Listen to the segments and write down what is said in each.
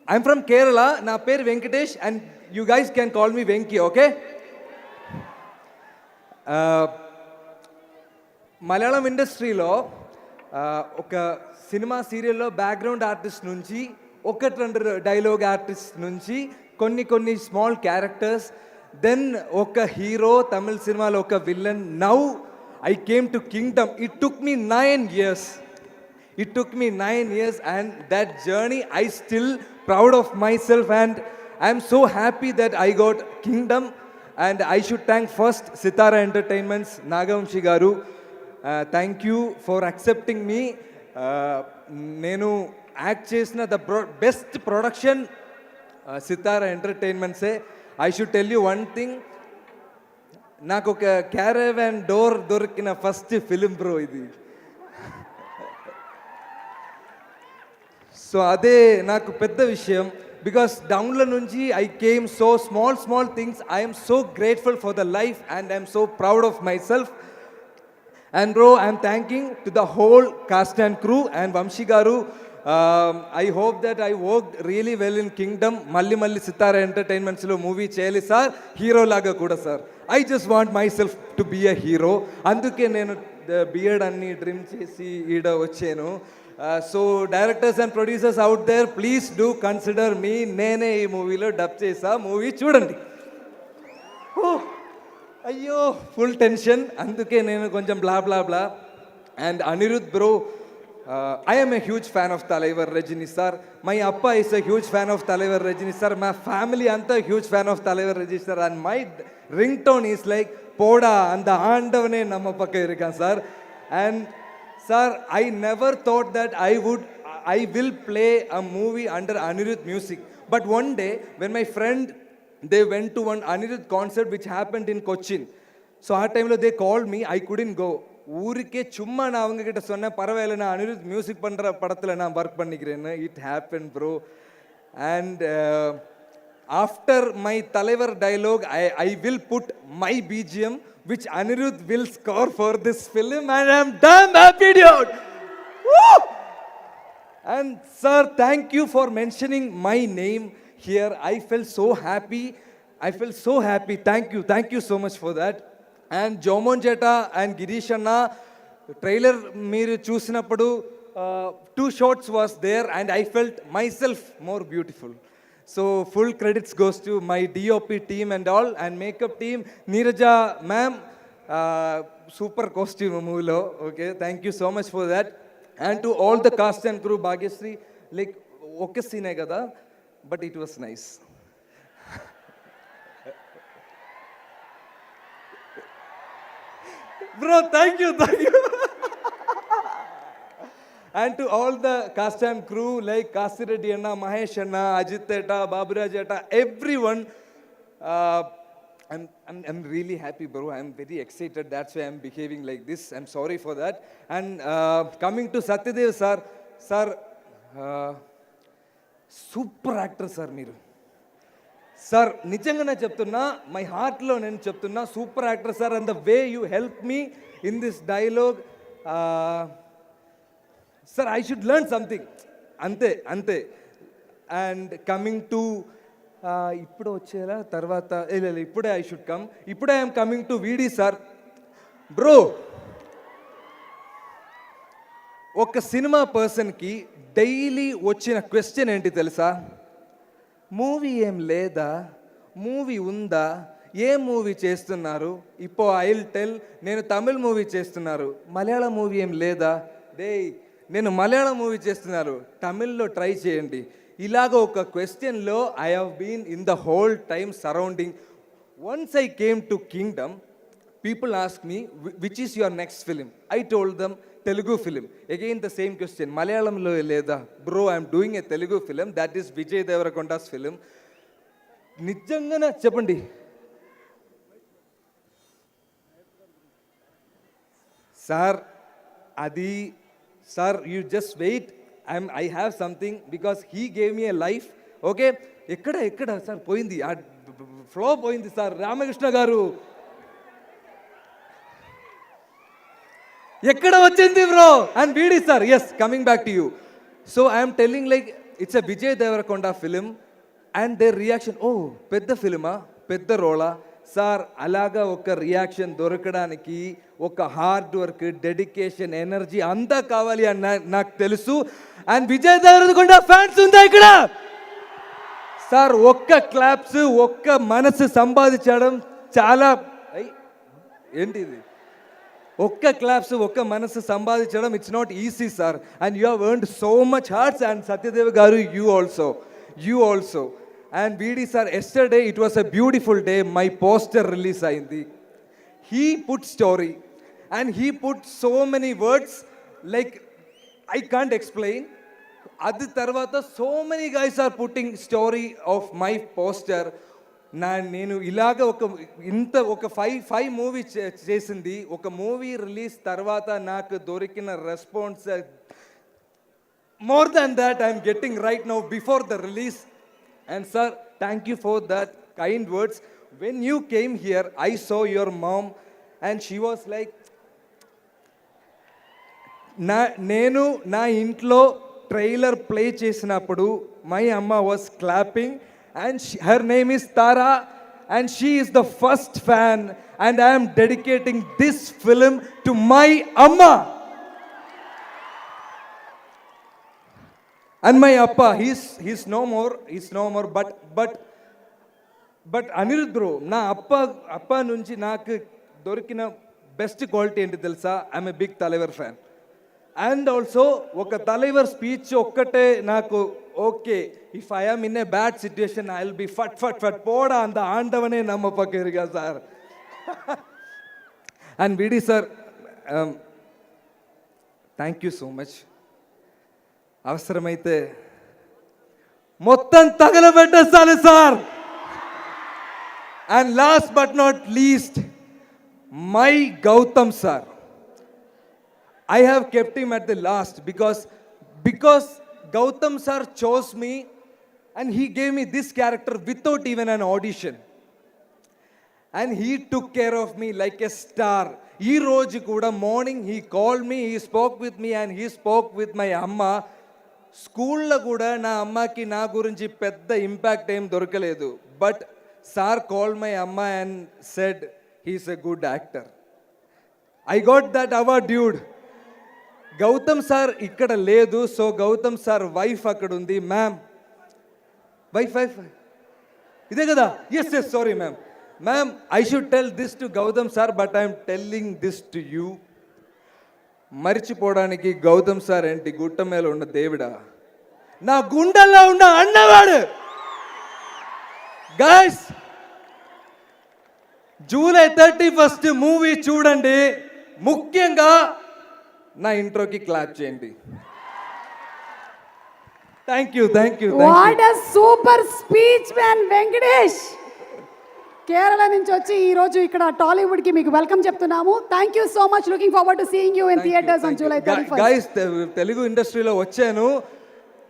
I'm from Kerala. Na per Venkatesh, and you guys can call me Venki, okay? Malayalam ఇండస్ట్రీలో ఒక cinema సీరియల్లో background artist నుంచి ఒకటి రెండు డైలాగ్ ఆర్టిస్ట్ నుంచి కొన్ని స్మాల్ క్యారెక్టర్స్, దెన్ ఒక హీరో, తమిళ సినిమాలో ఒక villain. Now I came to Kingdom. It took me 9 years. It took me 9 years, and that journey I still proud of myself, and I'm so happy that I got Kingdom. And I should thank first Sitara Entertainments, Nagamshi garu. Thank you for accepting me. Nenu act chesina the best production Sitara Entertainments. I should tell you one thing. నాకు ఒక caravan door దొరికిన first film bro ఇది. So అదే నాకు పెద్ద విషయం, because డౌన్లో నుంచి I came so small things. I'm so grateful for the life and I'm so proud of myself. And bro, I'm thanking to the whole cast and crew and Vamshi garu. I hope that I worked really well in Kingdom. మళ్ళీ సితారా ఎంటర్టైన్మెంట్స్లో movie చేయాలి sir, hero లాగా కూడా sir. I just want myself to be a hero. అందుకే నేను beard అన్ని trim చేసి ఈడ వచ్చాను. So directors and producers out there, please do consider me. నేనే ఈ మూవీలో డబ్ చేసా, మూవీ చూడండి. అయ్యో ఫుల్ టెన్షన్, అందుకే నేను కొంచెం blah. And Anirudh bro, I am a huge fan of Talaivar Rajini sir. My appa is a huge fan of Talaivar Rajini sir. My family anta huge fan of Talaivar Rajini sir. And my ringtone is like Poda and the Andavane Namma Pakka Irukan sir. And sir, I never thought that I will play a movie under Anirudh music. But one day when my friend, they went to one Anirudh concert which happened in Cochin. So at time they called me, I couldn't go. ஊருக்கே சும்மா நான் அவங்க கிட்ட சொன்னேன், பரவாயில்ல நான் Anirudh music பண்ணுற படத்தில் நான் ஒர்க் பண்ணிக்கிறேன்னு. It happen bro. And after my Thalaivar dialogue I will put my BGM which Anirudh will score for this film, and I am damn happy, dude. Woo! And sir, thank you for mentioning my name here. I felt so happy. Thank you so much for that. And Jomon Jeta and Girish Anna, trailer మీరు చూసినప్పుడు 2 shots was there, and I felt myself more beautiful. So full credits goes to my DOP team and all, and makeup team. Neeraja ma'am, super costume movie. Okay, thank you so much for that. And to all the cast and crew, Bhagyasri, like okay scene hai kada, but it was nice. Bro, thank you. And to all the cast and crew like Kasireddy Anna, Mahesh Anna, Ajit Etta, Baburaj Etta, everyone. I'm really happy, bro. I'm very excited. That's why I'm behaving like this. I'm sorry for that. And coming to Satyadev sir, super actor sir మీరు. Sir నిజంగానే చెప్తున్నా, my హార్ట్లో నేను చెప్తున్నా, super actor sir. And the way you help me in this dialogue, sir I should learn something, అంతే. And coming to ఇప్పుడు వచ్చేలా తర్వాత ఇప్పుడే ఐ షుడ్ కమ్. ఇప్పుడే ఐఎమ్ కమింగ్ టు వీడి సార్. బ్రో, ఒక సినిమా పర్సన్కి డైలీ వచ్చిన క్వశ్చన్ ఏంటి తెలుసా? మూవీ ఏం లేదా, మూవీ ఉందా, ఏ మూవీ చేస్తున్నారు? ఇప్పో ఐ విల్ టెల్, నేను తమిళ్ మూవీ చేస్తున్నారు, మలయాళం మూవీ ఏం లేదా? నేను మలయాళం మూవీ చేస్తున్నారు, తమిళ్లో ట్రై చేయండి. ఇలాగ ఒక క్వశ్చన్లో I have been in the whole time surrounding. Once I came to Kingdom, people ask me, which is your next film? I told them Telugu film. Again the same question, Malayalam lo leda? Bro, I am doing a Telugu film, that is Vijay Deverakonda's film. Nijangana cheppandi. Sir, adi sir, you just wait. I have something, because he gave me a life. Okay, ekkada sir poindi, flow poindi sir. Ramakrishna garu ఎక్కడ వచ్చింది bro? And VD sir, yes, coming back to you. So I'm telling like it's a Vijay Deverakonda film and their reaction ఓ పెద్ద ఫిలిమా పెద్ద రోలా sir అలాగా ఒక reaction దొరకడానికి ఒక hard work dedication energy అంతా కావాలి అని నాకు తెలుసు అండ్ విజయ్ దేవరకొండ ఫ్యాన్స్ ఉందా ఇక్కడ సార్ ఒక్క క్లాప్స్ ఒక్క మనసు సంపాదించడం చాలా ఏంటి ఇది ఒక్క క్లాప్స్ ఒక్క మనసు సంపాదించడం it's not easy sir and you have earned so much hearts and Satyadev garu you also and VD sir yesterday it was a beautiful day my poster release అయింది he put story and he put so many words like I can't explain అది తర్వాత so many guys are putting story of my poster నేను ఇలాగ ఒక five movie చేసింది ఒక movie release తర్వాత నాకు దొరికిన response more than that I'm getting right now before the release and sir thank you for that kind words when you came here I saw your mom and she was like నేను నా ఇంట్లో trailer play చేసినప్పుడు my అమ్మ was clapping and her name is Tara and she is the first fan and I'm dedicating this film to my అమ్మ and my అప్ప he's no more but Anirudh bro నా అప్ప నుంచి నాకు దొరికిన బెస్ట్ క్వాలిటీ ఏంటి తెలుసా I'm a big Thalaivar fan and also ఒక తలైవర్ స్పీచ్ ఒక్కటే నాకు okay if I am in a bad situation I will be ఫట్ పోడా అంత ఆండవనే నమ్మ పక్కరిగా sir and VD sir thank you so much అవసరమైతే మొత్తం తగలబెట్టేస్తాను sir and last but not least my Gautam sir I have kept him at the last because Gautam sir chose me and he gave me this character without even an audition. And he took care of me like a star. Ee roju kuda morning he called me, he spoke with me and he spoke with my amma. School la kuda na amma ki na gurinchi pedda impact em dorkaledu. But sir called my amma and said he's a good actor. I got that award, dude. Gautam sir ఇక్కడ లేదు so Gautam sir wife అక్కడ ఉంది ma'am wife ఇదే కదా yes sorry ma'am I should tell this to Gautam sir but I'm telling this to you మర్చిపోవడానికి Gautam sir ఏంటి గుట్ట మీద ఉన్న దేవుడా నా గుండెల్లో ఉన్న అన్నవాడు గైస్ జూలై 31 మూవీ చూడండి ముఖ్యంగా నా ఇంట్రోకి క్లాప్ చేయండి thank you what a super speech man Venkatesh Kerala నుంచి వచ్చి ఈ రోజు ఇక్కడ టాలీవుడ్ కి మీకు వెల్కమ్ చెప్తున్నాము thank you so much looking forward to seeing you in theatres on July 31 guys Telugu ఇండస్ట్రీలో వచ్చాను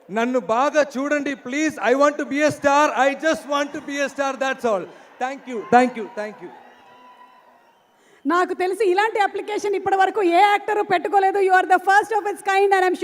నన్ను బాగా చూడండి please I want to be a star I just want to be a star that's all thank you నాకు తెలిసి ఇలాంటి application ఇప్పటి వరకు ఏ యాక్టర్ పెట్టుకోలేదు you are the first of its kind and I yam